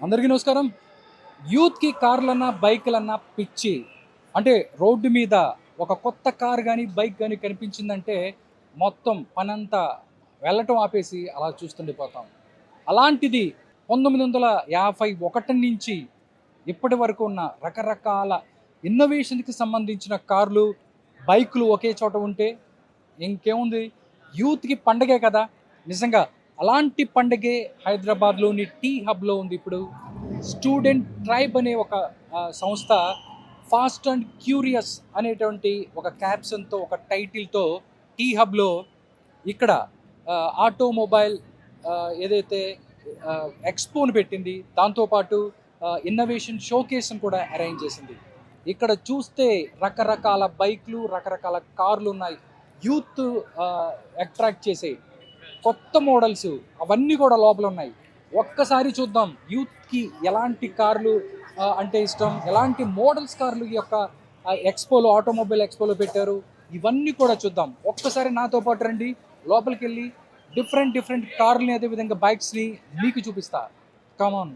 అందరికీ నమస్కారం. యూత్‌కి కార్లన్నా, బైకులన్నా పిచ్చి. అంటే రోడ్డు మీద ఒక కొత్త కార్ గాని, బైక్ గాని కనిపించిందంటే మొత్తం పనంతా వెళ్ళటం ఆపేసి అలా చూస్తుండిపోతాం. అలాంటిది 1951 నుంచి ఇప్పటి వరకు ఉన్న రకరకాల ఇన్నోవేషన్‌కి సంబంధించిన కార్లు, బైకులు ఒకే చోట ఉంటే ఇంకేముంది, యూత్‌కి పండగే కదా! నిజంగా అలాంటి పండగే హైదరాబాద్‌లోని టీ హబ్‌లో ఉంది ఇప్పుడు. స్టూడెంట్ ట్రైబ్ అనే ఒక సంస్థ ఫాస్ట్ అండ్ క్యూరియస్ అనేటువంటి ఒక క్యాప్షన్‌తో, ఒక టైటిల్‌తో టీ హబ్‌లో ఇక్కడ ఆటోమొబైల్ ఏదైతే ఎక్స్‌పోని పెట్టింది. దాంతో పాటు ఇన్నోవేషన్ షోకేస్‌ని కూడా అరేంజ్ చేసింది. ఇక్కడ చూస్తే రకరకాల బైక్‌లు, రకరకాల కార్లున్నాయి. యూత్ అట్రాక్ట్ చేసే కొత్త మోడల్స్ అవన్నీ కూడా లోపలున్నాయి. ఒక్కసారి చూద్దాం యూత్‌కి ఎలాంటి కార్లు అంటే ఇష్టం, ఎలాంటి మోడల్స్ కార్లు ఈ యొక్క ఎక్స్‌పోలో, ఆటోమొబైల్ ఎక్స్‌పోలో పెట్టారు. ఇవన్నీ కూడా చూద్దాం. ఒక్కసారి నాతో పాటు రండి. లోపలికెళ్ళి డిఫరెంట్ కార్లని, అదే విధంగా బైక్స్‌ని మీకు చూపిస్తా. Come on.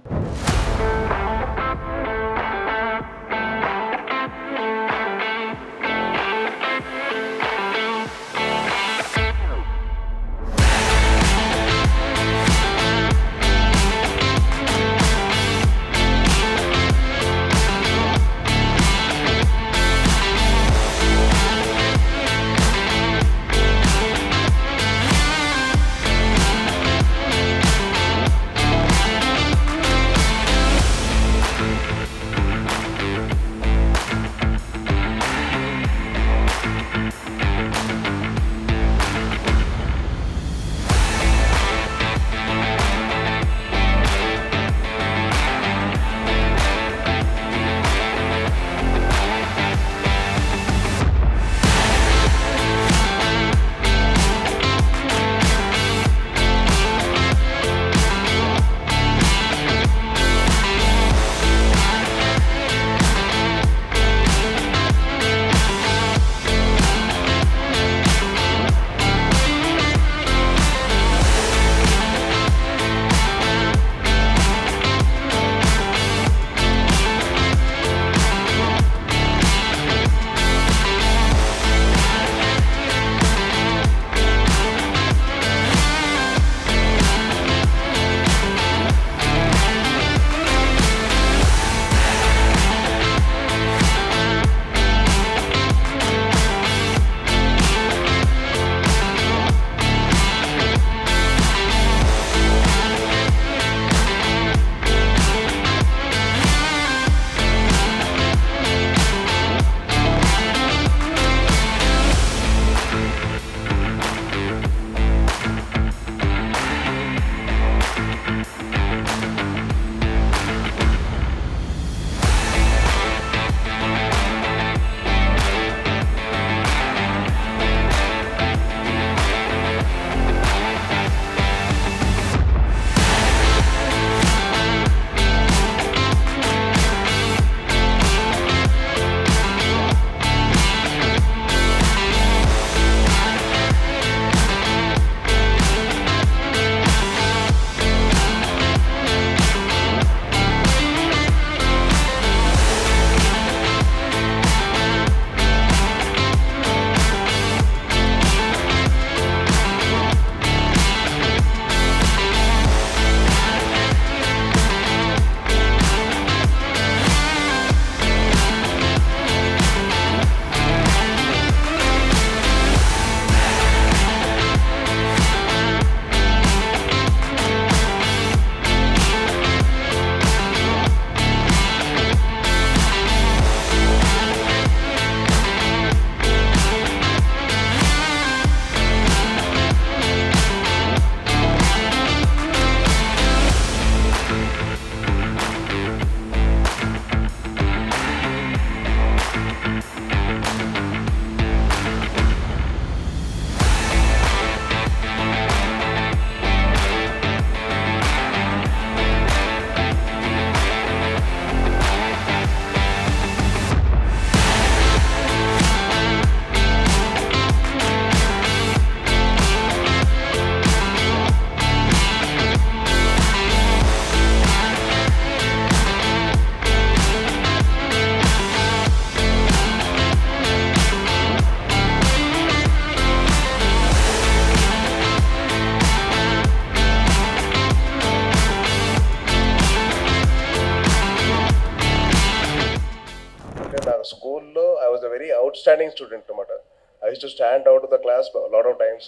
very outstanding student anamata. I used to stand out of the class a lot of times.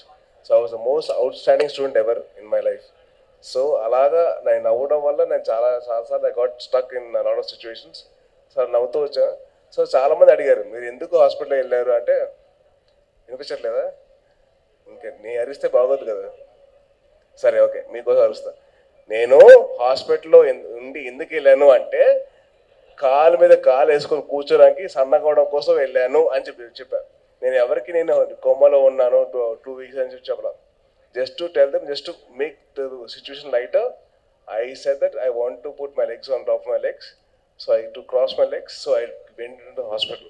So I was the most outstanding student ever in my life. So అలాగా నేను నవ్వడం వల్ల నేను చాలాసార్లు I got stuck in lot of situations. Sir నవ్వుతూ వచ్చా. So చాలామంది అడిగారు మీరు ఎందుకు హాస్పిటల్ వెళ్ళారు అంటే, వినిపించట్లేదా? ఇంకా నీ అరిస్తే బాగోదు కదా. సరే ఓకే, మీకోసం అరుస్తా. నేను హాస్పిటల్లో ఉండి ఎందుకు వెళ్ళాను అంటే, కాలు మీద కాలు వేసుకొని కూర్చోడానికి సన్నగవడం కోసం వెళ్ళాను అని చెప్పాను. నేను ఎవరికి నేను కొమ్మలో ఉన్నాను 2 weeks అని చెప్పలా. Just to tell them, just to make the situation lighter, I said that I want to put my legs on top of my legs. So to cross my legs, so I went into the hospital.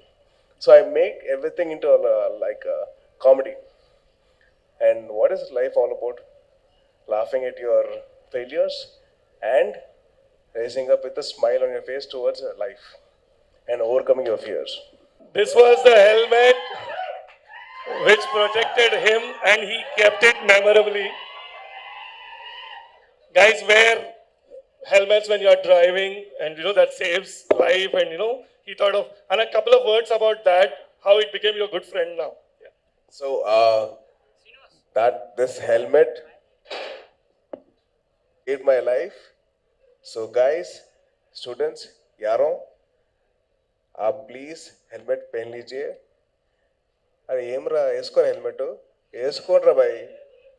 So I make everything into like a comedy. And what is life all about? Laughing at your failures and raising up with a smile on your face towards life and overcoming your fears. This was the helmet which protected him and he kept it memorably. Guys, wear helmets when you are driving, and that saves life. And he thought of, and a couple of words about that, how it became your good friend now. Yeah. So that this helmet saved my life. So guys, students, यारों, आप please helmet पहन लीजिए. అరే ఏమరా వేసుకోరా helmet, వేసుకోనరా bye.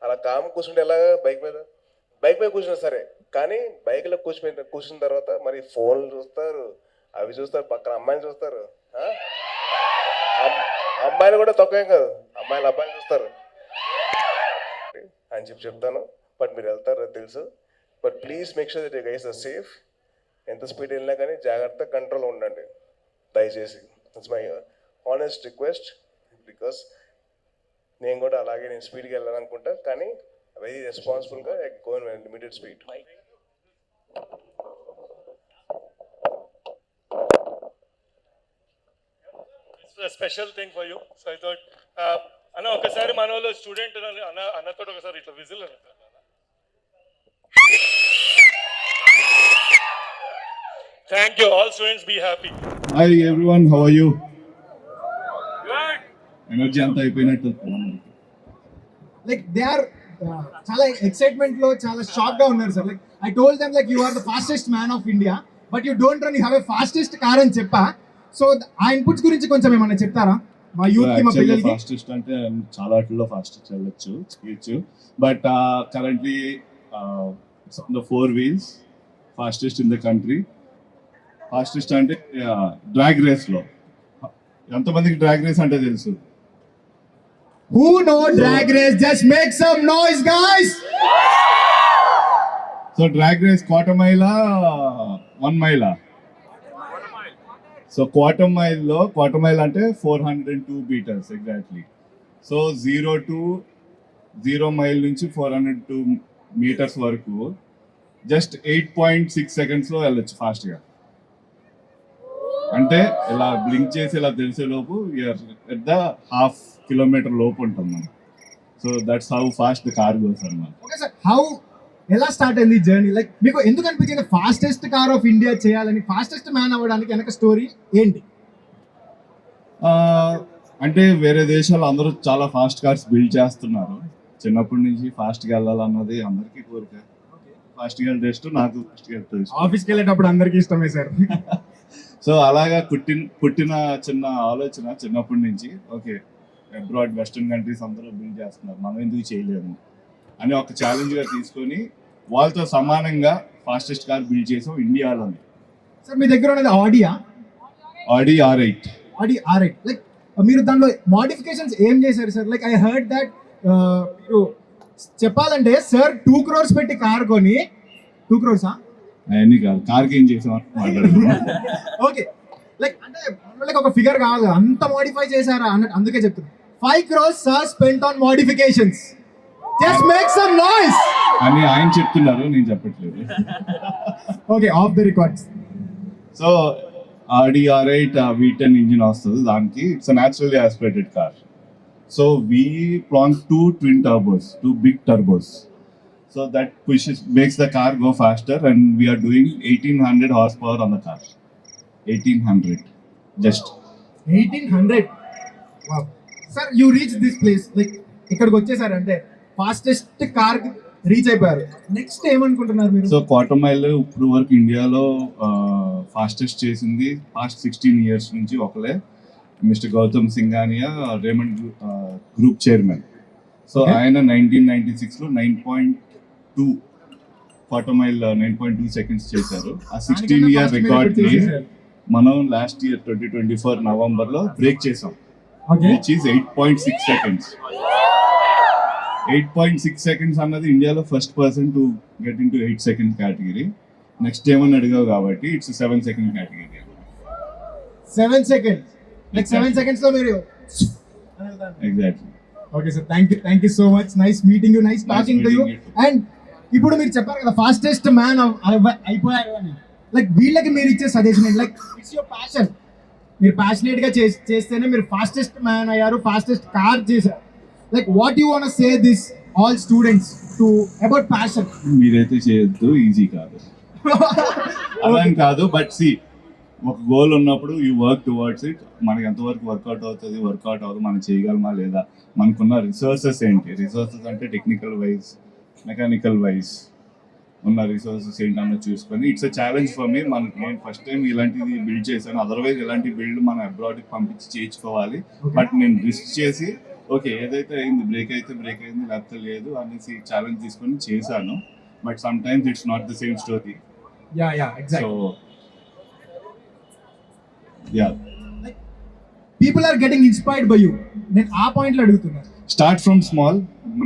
అలా com కూర్చుంటే ఎలాగా బైక్ మీద కూర్చున్నా సరే, కానీ బైక్లో కూర్చున్న తర్వాత మరి ఫోన్లు చూస్తారు, అవి చూస్తారు, పక్కన అమ్మాయిని చూస్తారు. అమ్మాయిలు కూడా తక్కువేం కాదు, అమ్మాయిలు అబ్బాయిలు చూస్తారు అని చెప్తాను. బట్ మీరు వెళ్తారు తెలుసు. But please make sure that you guys are safe. ఎంత స్పీడ్ వెళ్ళినా కానీ జాగ్రత్త కంట్రోల్ ఉండండి దయచేసి. It's my honest request. Because నేను కూడా అలాగే నేను స్పీడ్గా వెళ్ళాలనుకుంటా, కానీ వెరీ రెస్పాన్సిబుల్గా go in limited speed. It's a special thing for you. So I thought, అన్న ఒకసారి మన వాళ్ళు స్టూడెంట్ అన్నతో ఒకసారి ఇట్లా విజిల్ అన్న. Thank you. All students be happy. Hi everyone, how are you? Energy అంతా అయిపోయినట్టు. లైక్ దే ఆర్ చాలా ఎక్సైట్మెంట్ లో చాలా షాక్ గా ఉన్నారు sir. Like I told them like you are the fastest man of India, but you don't run, you have a fastest car అని చెప్పా. So ఆ ఇన్పుట్స్ గురించి కొంచెం ఏమన్నా చెప్తారా మా యూత్ కి, మా పిల్లలకి? ఫాస్టెస్ట్ అంటే చాలా వాటిల్లో ఫాస్టెస్ట్ చేయొచ్చు, but currently the 4 wheels fastest in the country. Fastest అంటే డ్రాగ్ రేస్ లో ఎంతమందికి డ్రాగ్ రేస్ అంటే తెలుసు? Who know drag race? Just make some noise, guys. So drag race quarter మైలా 1 mile? సో క్వార్టర్ మైల్ అంటే 402 meters exactly. So 0 mile నుంచి 402 meters వరకు just 8.6 seconds లో వెళ్ళొచ్చు ఫాస్ట్గా. అంటే ఇలా బ్లింక్ చేసి ఇలా తెలిసే లోపు ఎట్ ద 1/2 kilometer లోపు ఉంటాం మనం. So that's how fast the car goes అన్నమాట. ఓకే సార్, హౌ ఎలా స్టార్ట్ అయింది జర్నీ? లైక్ మీకు ఎందుకు అనిపించింది ఫాస్టెస్ట్ కార్ ఆఫ్ ఇండియా చేయాలని, ఫాస్టెస్ట్ మ్యాన్ అవ్వడానికి వెనక స్టోరీ ఏంటి? అంటే వేరే దేశాలు అందరూ చాలా ఫాస్ట్ కార్స్ బిల్డ్ చేస్తున్నారు. చిన్నప్పటి నుంచి ఫాస్ట్గా వెళ్ళాలన్నది అందరికీ కోరిక. ఫాస్ట్గా వెళ్తే ఇష్టం, నాకు ఫాస్ట్గా వెళ్తే ఇష్టం. ఆఫీస్కి వెళ్ళేటప్పుడు అందరికీ ఇష్టమే సార్. సో అలాగా పుట్టిన చిన్న ఆలోచన చిన్నప్పటి నుంచి, ఓకే అబ్రాడ్ వెస్టర్న్ కంట్రీస్ అందరూ బిల్డ్ చేస్తున్నారు, మనం ఎందుకు చేయలేము అని ఒక ఛాలెంజ్గా తీసుకొని వాళ్ళతో సమానంగా ఫాస్టెస్ట్ కార్ బిల్డ్ చేసాం ఇండియాలోనే. సార్ మీ దగ్గర ఉన్నది ఆడి R8. లైక్ మీరు దానిలో మోడిఫికేషన్స్ ఏం చేశారు sir? Like I heard that మీరు చెప్పాలంటే సార్ 2 crores పెట్టి కార్ కొని 2 crores అవన్నీ కాదు, కార్కి ఏం చేసాం మాట్లాడుతున్నాం. ఓకే, లైక్ అంటే లైక్ ఒక ఫిగర్ కాదు, అంత మోడిఫై చేశారా అన్నట్టు, అందుకే చెప్తున్నా. 5 crores sir spent on modifications. Just make some noise అని ఆయన చెప్తున్నారు, నేను చెప్పట్లేదు. Okay, of the records. So Audi R8 V10 engine వస్తుంది దానికి. It's naturally aspirated car. So we plan 2 twin turbos, 2 big turbos. So that makes the car go faster, and we are doing 1800 horsepower on the car. 1800 just. 1800 sir you reach this place like ఇక్కడికి వచ్చేసారు అంటే fastest car reach అయిపోయారు. Next ఏమనుకుంటున్నారు మీరు? So quarter mile ఇప్పుడు వరకు ఇండియాలో fastest చేసింది పాస్ట్ 16 years నుంచి ఒకలే, mister Gautam Singhania, Raymond group chairman. So ఆయన 1996లో 9.2 క్వార్టర్ మైల్ 9.2 seconds చేశారు. ఆ 16-year రికార్డ్ని మనం లాస్ట్ ఇయర్ 2024 నవంబర్లో బ్రేక్ చేసాం, విచ్ ఈస్ 8.6 seconds. 8.6 seconds అన్నది ఇండియాలో first person to get in to 8 second category. Next ఏమని అడిగావు కాబట్టి it's 7 second category. 7 seconds like 7 seconds లో మీరు exactly. Okay sir, thank you so much. Nice meeting you, nice talking to you. And ఇప్పుడు మీరు చెప్పారు కదా ఫాస్టెస్ట్ మ్యాన్ అయిపోయారు అని, లైక్ వీళ్ళకి మీరు ఇచ్చే సజెషన్ ఏంటి? లైక్ ఇట్స్ యువర్ ప్యాషన్, మీరు ప్యాషనేట్ గా చేస్తేనే మీరు ఫాస్టెస్ట్ మ్యాన్ అయ్యారు, ఫాస్టెస్ట్ కార్ చేశారు. Like what you want say this all students to about passion? మీరైతే చేయొద్దు, ఈజీ కాదు. అలా కాదు, బట్ సి ఒక గోల్ ఉన్నప్పుడు యూ వర్క్ టువర్డ్స్ ఇట్. మనకి ఎంతవరకు వర్కౌట్ అవుతుంది, వర్కౌట్ అవుతుంది, మనం చేయగలమా లేదా, మనకున్న రిసోర్సెస్ ఏంటి, రిసోర్సెస్ అంటే టెక్నికల్ వైజ్, మెకానికల్ వైజ్ ఉన్న రిసోర్సెస్ ఏంటన్నా చూసుకొని it's a challenge for me. నేను ఫస్ట్ టైం ఇలాంటిది బిల్డ్ చేశాను, అదర్వైజ్ ఇలాంటి బిల్డ్ మనం అబ్రాడ్కి పంపించి చేయించుకోవాలి. బట్ నేను రిస్క్ చేసి ఓకే ఏదైతే అయింది, బ్రేక్ అయితే బ్రేక్ అయింది, లేకపోతే లేదు అనేసి ఛాలెంజ్ తీసుకొని చేశాను. But sometimes it's not the same story. So people are getting inspired by you. నేను ఆ పాయింట్లో అడుగుతున్నాను. Start from small.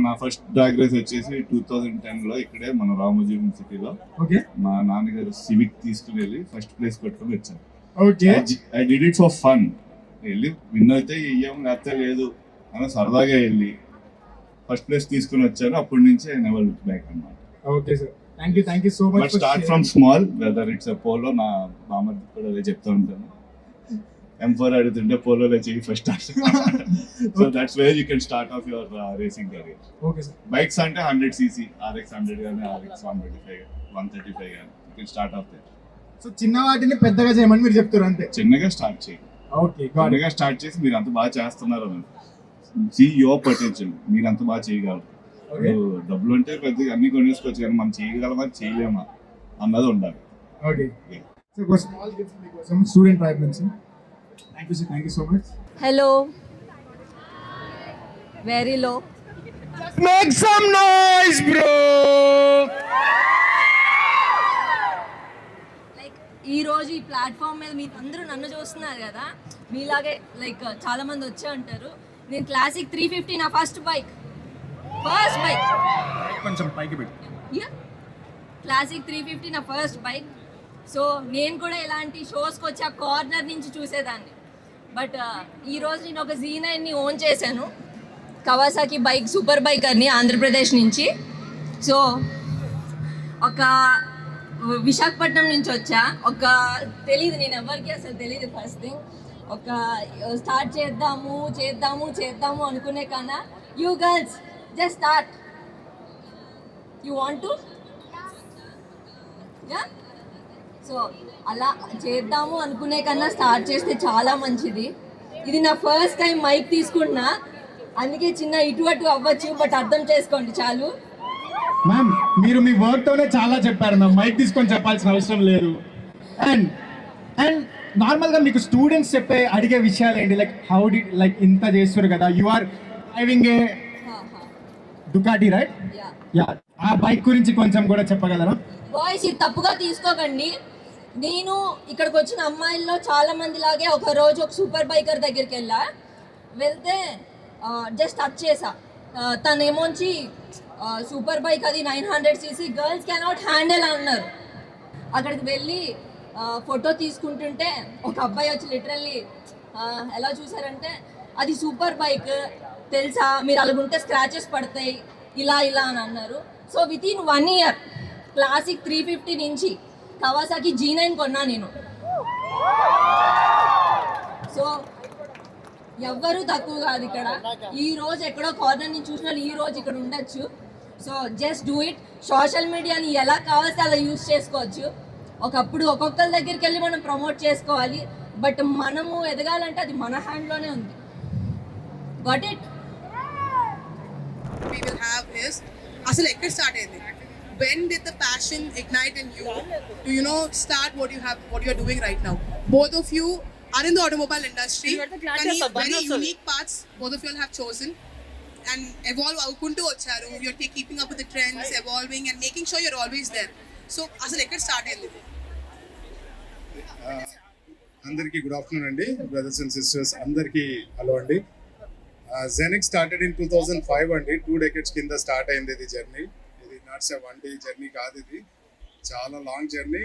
నా ఫస్ట్ డ్రాగ్ రేస్ వచ్చేసి 2010లో ఇక్కడే మన రామోజీ యూనివర్సిటీలో ఓకే మా నాన్నగారు సివిక్ తీసుకుని వెళ్ళి ఫస్ట్ ప్లేస్ కొట్టుకొని వచ్చాను. Okay I did it for fun. వెళ్ళి విన్ అయితే ఇయ్యాం, లేకపోతే లేదు అని సరదాగా వెళ్ళి ఫస్ట్ ప్లేస్ తీసుకుని వచ్చాను. అప్పటి నుంచి ఐ నెవర్ లుక్ బ్యాక్ అన్నమాట. Okay sir, thank you so much. But start from small, whether it's a polo. నా బామ్మర్ది కూడా అదే చెప్తూ ఉంటాను, M4 అడుగుతుంటే పోలోలో చేయి first. So that's where you can start of your racing career. Okay sir. Bikes అంటే 100cc, RX 100 కానీ RX 125 135 కానీ you can start of their. So చిన్న వాటిని పెద్దగా చేయమని మీరు చెప్తారు అంతే. చిన్నగా స్టార్ట్ చేయండి. ఓకే, చిన్నగా స్టార్ట్ చేసి మీరు అంత బాగా చేస్తున్నారు అని సీ యువర్ పొటెన్షియల్, మీరు అంత బాగా చేయగలరు. డబ్బులు అంటే పెద్దగా అన్ని కొనేసుకోవచ్చు, కానీ మనం చేయగలమా చేయలేమా అన్నది ఉండాలి. ఓకే, సో ఒక స్మాల్ గిఫ్ట్ మీకోసం స్టూడెంట్ ట్రైబ్ నుంచి. Thank you sir, thank you so much. Hello. Very low. Make some noise, bro. Like ఈ రోజు ఈ ప్లాట్ఫామ్ మీద మీరు అందరూ నన్ను చూస్తున్నారు కదా, మీలాగే లైక్ చాలా మంది వచ్చే ఉంటారు. నేను క్లాసిక్ 350 నా ఫస్ట్ బైక్ కొంచెం పైకి పెట్టు. క్లాసిక్ 350 నా ఫస్ట్ బైక్. సో నేను కూడా ఇలాంటి షోస్కి వచ్చి ఆ కార్నర్ నుంచి చూసేదాన్ని. బట్ ఈరోజు నేను ఒక Z9ని ఓన్ చేశాను, కవాసాకి బైక్, సూపర్ బైకర్ని, ఆంధ్రప్రదేశ్ నుంచి. సో ఒక విశాఖపట్నం నుంచి వచ్చా. తెలీదు, నేను ఎవరికి అసలు తెలీదు. ఫస్ట్ థింగ్ ఒక స్టార్ట్ చేద్దాము అనుకునే కన్నా, you girls just start. You want to? Yeah. So అలా చేద్దాము అనుకునే కన్నా స్టార్ట్ చేస్తే చాలా మంచిది. ఇది నా ఫస్ట్ టైం మైక్ తీసుకున్నా, అందుకే చిన్న ఇటు అటు అవ్వచ్చు, బట్ అర్థం చేసుకోండి చాలు. మ్యామ్, మీరు మీ వర్క్ తోనే చాలా చెప్పారు మ్యామ్, మైక్ తీసుకొని చెప్పాల్సిన అవసరం లేదు. అండ్ నార్మల్గా మీకు స్టూడెంట్స్ అడిగే విషయాలు ఏంటి? లైక్ హౌ డి, లైక్ ఇంత చేస్తారు కదా, you are driving a Ducati right? Yeah, ఆ బైక్ గురించి కొంచెం కూడా చెప్పగలరా? బాయ్స్ ఇది తప్పుగా తీసుకోకండి. నేను ఇక్కడికి వచ్చిన అమ్మాయిల్లో చాలా మంది లాగే ఒక రోజు ఒక సూపర్ బైకర్ దగ్గరికి వెళ్తే జస్ట్ టచ్ చేసా. తనేమోంచి సూపర్ బైక్ అది 900cc, గర్ల్స్ కెనాట్ హ్యాండిల్ అన్నారు. అక్కడికి వెళ్ళి ఫోటో తీసుకుంటుంటే ఒక అబ్బాయి వచ్చి లిటరల్లీ ఎలా చూసారంటే, అది సూపర్ బైక్ తెలుసా, మీరు అలాగుంటే స్క్రాచెస్ పడతాయి ఇలా అని అన్నారు. So with in 1 year classic 350 నుంచి కవాసాకి Z9 కొన్నా నేను. సో ఎవ్వరూ తక్కువ కాదు ఇక్కడ. ఈ రోజు ఎక్కడో కార్నర్ నుంచి చూసిన ఈ రోజు ఇక్కడ ఉండొచ్చు. So just do it. Social మీడియాని ఎలా కావాల్సి అలా యూజ్ చేసుకోవచ్చు. ఒకప్పుడు ఒక్కొక్కరి దగ్గరికి వెళ్ళి మనం ప్రమోట్ చేసుకోవాలి, బట్ మనము ఎదగాలంటే అది మన హ్యాండ్లోనే ఉంది. Got it? We will have is అసలు ఎక్కడ స్టార్ట్ అయింది? When did the passion ignite in you to start what you're doing right now? Both of you are in the automobile industry. Kani very unique paths both of you all have chosen and evolve avukuntu vacharu. You're keeping up with the trends, evolving and making sure you're always there. So అసలు ఎక్కడ start అయింది? అందరికీ good afternoon అండి, brothers and sisters అందరికీ hello అండి. Genex started in 2005 అండి. 2 decades కింద start అయింది ఇది జర్నీ. ఇది నాట్స్ ఎ 1 day జర్నీ కాదు, ఇది చాలా లాంగ్ జర్నీ.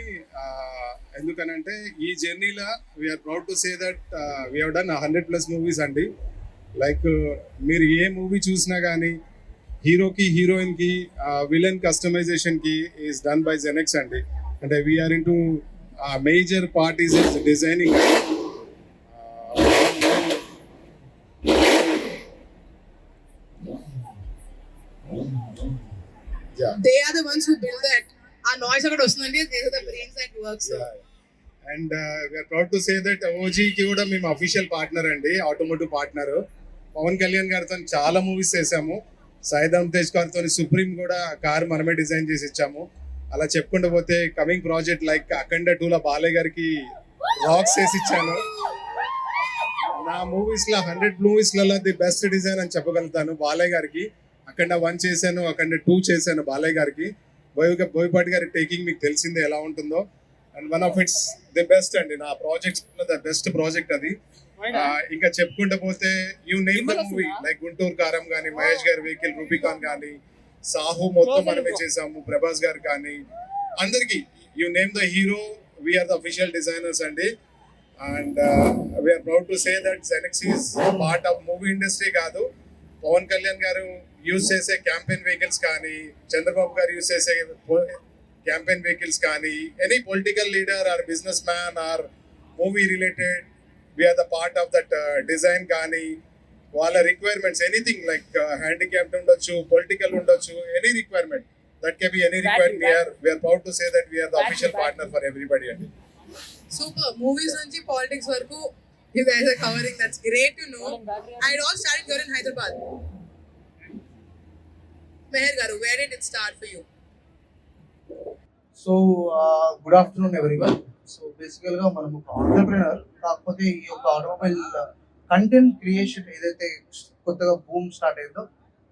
ఎందుకనంటే ఈ జర్నీలో we are proud to say that we have done 100+ movies అండి. లైక్ మీరు ఏ మూవీ చూసినా కానీ హీరోకి హీరోయిన్కి విలన్ కస్టమైజేషన్కి ఈజ్ డన్ బై జెనెక్స్ అండి. అంటే we are into major part is designing. They are the ones who build that. ఆ నాయిస్ అక్కడ వస్తుందండి, they are the brains that work. So and we are proud to say that ఓజీకి కూడా మేము official partner అండి, automotive partner. Pawan Kalyan గారితో చాలా movies చేసాము. సాయిధరమ్ తేజ్ గారితో సుప్రీం కూడా కార్ మనమే డిజైన్ చేసి ఇచ్చాము. అలా చెప్పుకుంటూ పోతే కమింగ్ ప్రాజెక్ట్ లైక్ అఖండ 2లో బాలయ్య గారికి రాక్స్ చేసి ఇచ్చాను. నా మూవీస్లో 100 మూవీస్లలో ది బెస్ట్ డిజైన్ అని చెప్పగలుగుతాను బాలయ్య గారికి. అఖండ 1 చేశాను, అఖండ 2 చేశాను బాలయ్య గారికి. బోయపాటి గారి టేకింగ్ మీకు తెలిసిందే ఎలా ఉంటుందో. And one of it's the best అండి, నా ప్రాజెక్ట్స్ ద బెస్ట్ ప్రాజెక్ట్ అది. ఇంకా చెప్పుకుంటూ పోతే you name the movie like Guntur కారం కానీ, మహేష్ గారి వెహికల్ రూబికాన్ కానీ, సాహు మొత్తం మనమే చేసాము, ప్రభాస్ గారు కానీ, అందరికి you name the hero we are the official designers అండి. And we are proud to say that Genex is part of movie industry కాదు. పవన్ కళ్యాణ్ గారు యూజ్ చేసే క్యాంపెయిన్ వెహికల్స్ కానీ, చంద్రబాబు గారు యూజ్ చేసే క్యాంపెయిన్ వెహికల్స్ కానీ, any political leader or businessman or movie related we are the part of that design. కానీ వాళ్ళ requirements anything like handicapped ఉండొచ్చు, పొలిటికల్ ఉండొచ్చు, any requirement that can be any requirement. We are proud to say that we are the official partner for everybody అండి. super. Movies నుంచి politics వరకు you guys are covering. That's great to know. I had all started here in Hyderabad. Meher garu, where did it start for you? So good afternoon everyone. So బేసికల్గా మనం ఒక entrepreneur, కాకపోతే ఈ యొక్క automobile content creation ఏదైతే కొత్తగా boom start అయిందో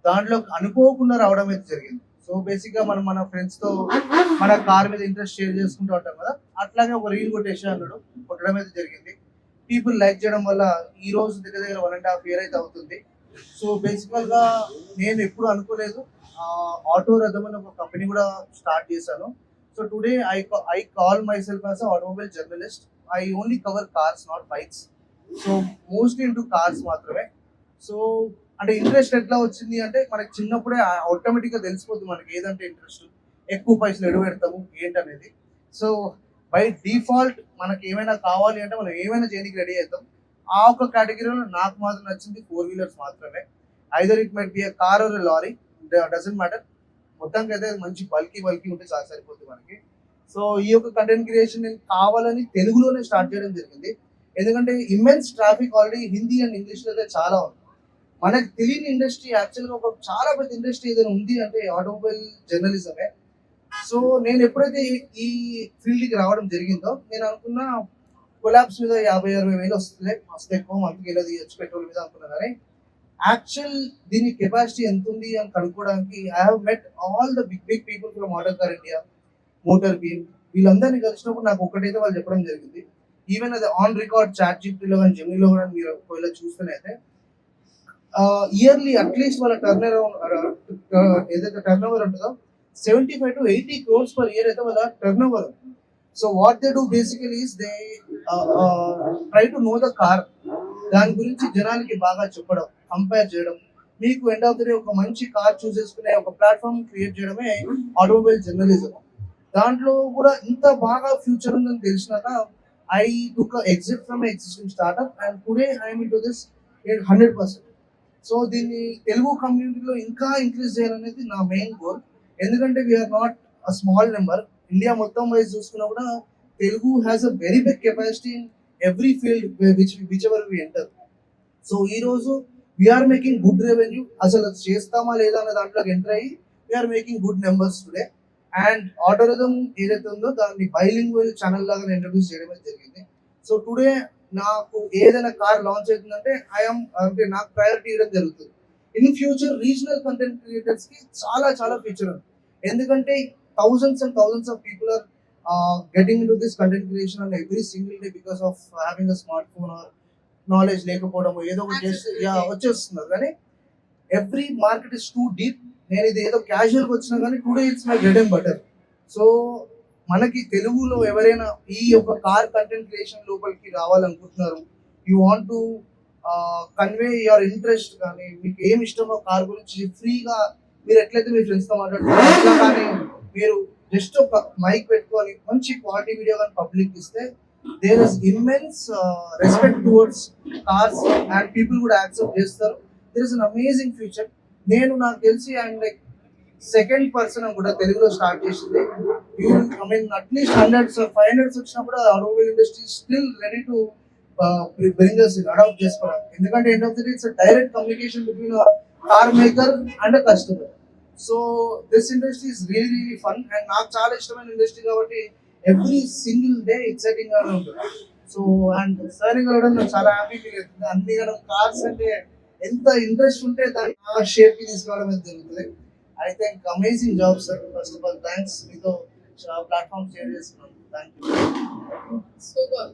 దాంట్లో అనుకోకుండా రావడం అయితే జరిగింది. సో బేసిక్గా మనం మన ఫ్రెండ్స్తో మన కార్ మీద ఇంట్రెస్ట్ షేర్ చేసుకుంటూ ఉంటాం కదా, అట్లాగే ఒక రీల్ కొట్టేసి అన్నాడు, కొట్టడం అయితే జరిగింది. పీపుల్ లైక్ చేయడం వల్ల ఈ రోజు దగ్గర 1.5 year అయితే అవుతుంది. సో బేసికల్గా నేను ఎప్పుడు అనుకోలేదు ఆటో రథం అని ఒక కంపెనీ కూడా స్టార్ట్ చేశాను. So today I call myself as an automobile journalist. I only cover cars, not bikes. So mostly into cars మాత్రమే. సో అంటే ఇంట్రెస్ట్ ఎట్లా వచ్చింది అంటే మనకి చిన్నప్పుడే ఆటోమేటిక్గా తెలిసిపోతుంది మనకి ఏదంటే ఇంట్రెస్ట్, ఎక్కువ పైసలు ఎడబెడతాము ఏంటనేది. సో బై డిఫాల్ట్ మనకి ఏమైనా కావాలి అంటే మనం ఏమైనా చేయడానికి రెడీ అవుతాం. ఆ ఒక కేటగిరీలో నాకు మాత్రం నచ్చింది 4-wheelers మాత్రమే. Either it might be a car or a lorry, doesn't matter. మొత్తానికి అయితే మంచి బల్కీ ఉంటే చాలా సరిపోతుంది మనకి. సో ఈ యొక్క కంటెంట్ క్రియేషన్ నేను కావాలని తెలుగులోనే స్టార్ట్ చేయడం జరిగింది. ఎందుకంటే immense traffic already Hindi and ఇంగ్లీష్లో అయితే చాలా ఉంది. మనకు తెలియని ఇండస్ట్రీ యాక్చువల్గా ఒక చాలా పెద్ద ఇండస్ట్రీ ఏదైనా ఉంది అంటే ఆటోమొబైల్ జర్నలిజమే. సో నేను ఎప్పుడైతే ఈ ఫీల్డ్కి రావడం జరిగిందో నేను అనుకున్న కొలాబ్స్ మీద 50-60 వేలు వస్తే ఎక్కువ మంత్కి ఇలా తీయచ్చు పెట్రోల్ మీద అనుకున్నా. కానీ యాక్చువల్ దీని కెపాసిటీ ఎంత ఉంది అని కనుక్కోవడానికి I have met all the big people from Autocar India, Motor Beam, వీళ్ళందరినీ కలిసినప్పుడు నాకు ఒకటైతే వాళ్ళు చెప్పడం జరిగింది. ఈవెన్ అది ఆన్ రికార్డ్ చాట్ జీపీటీలో కానీ జెమినీలో కూడా మీరు ఒకవేళ చూస్తేనైతే ఇయర్లీ అట్లీస్ట్ వాళ్ళ ఏదైతే టర్న్ ఓవర్ ఉంటుందో 75 to 80 crores per year అయితే వాళ్ళ turn over. So what they do basically is they try to know the car, దాని గురించి జనాలకి బాగా చెప్పడం, కంపేర్ చేయడం, మీకు ఎండ్ ఆఫ్ ద డే ఒక మంచి కార్ చూస్ చేసుకునే ఒక ప్లాట్ఫామ్ క్రియేట్ చేయడమే ఆటోమొబైల్ జర్నలిజం. దాంట్లో కూడా ఇంత బాగా ఫ్యూచర్ ఉందని తెలిసినాక I took an exit from an existing startup and today I am into this 100%. So దీన్ని తెలుగు కమ్యూనిటీలో ఇంకా ఇంక్రీజ్ చేయాలనేది నా మెయిన్ గోల్. ఎందుకంటే we are not a small number. India మొత్తం వైజ్ చూసుకున్నా కూడా Telugu has a very big capacity in every field which ever we enter. So ఈరోజు వీఆర్ మేకింగ్ గుడ్ రెవెన్యూ. అసలు చేస్తామా లేదా అనే దాంట్లోకి ఎంటర్ అయ్యి we are making good numbers today. And algorithm ఏదైతే ఉందో దాన్ని బైలింగ్వల్ ఛానల్ లాగా ఇంట్రడ్యూస్ చేయడమే జరిగింది. సో టుడే నాకు ఏదైనా కార్ లాంచ్ అవుతుందంటే అంటే నాకు ప్రయారిటీ ఇవ్వడం జరుగుతుంది. In future regional content creators కి చాలా చాలా ఫ్యూచర్ ఉంది. ఎందుకంటే thousands and thousands of people are getting into this content creation on every single day because of having a smartphone or knowledge లేకపోవడం ఏదో ఒకటి చేస్తే వచ్చేస్తున్నారు. కానీ every market is too deep. నేను ఇది ఏదో క్యాజువల్గా వచ్చినా కానీ today it's my bread and butter. So మనకి తెలుగులో ఎవరైనా ఈ యొక్క కార్ కంటెంట్ క్రియేషన్ లోపలికి రావాలనుకుంటున్నారు, you want to convey your interest, కానీ మీకు ఏమి ఇష్టమో కార్ గురించి ఫ్రీగా మీరు ఎట్లయితే మీ ఫ్రెండ్స్తో మాట్లాడుతున్నారు అట్లా, కానీ మీరు జస్ట్ ఒక మైక్ పెట్టుకొని మంచి క్వాలిటీ వీడియో కానీ పబ్లిక్ ఇస్తే there is immense respect towards cars and people కూడా యాక్సెప్ట్ చేస్తారు. There is an amazing future. నేను నాకు తెలిసి అండ్ లైక్ సెకండ్ పర్సన్ కూడా తెలుగులో స్టార్ట్ చేసింది. I mean at least 100s or 500s వచ్చినప్పుడు automobile industry still ready to bring us in, adapt చేసుకోవడం. ఎందుకంటే end of the day it's direct communication between car maker and customer. So this industry is really really fun and నాకు చాలా ఇష్టమైన industry కాబట్టి every single day exciting గానే ఉంటుంది. So and సారింగ్ వెళ్ళడం నాకు చాలా హ్యాపీ ఫీల్ అవుతుంది. అన్ని మనం కార్స్ అంటే ఎంత ఇంట్రెస్ట్ ఉంటే దాన్ని ఆ షేప్ కి తీసుకోవడం అనేది జరుగుతుంది. I think amazing job sir. First of all thanks, మీతో ప్లాట్ఫామ్ షేర్ చేసుకున్నాను. Thank you. Super.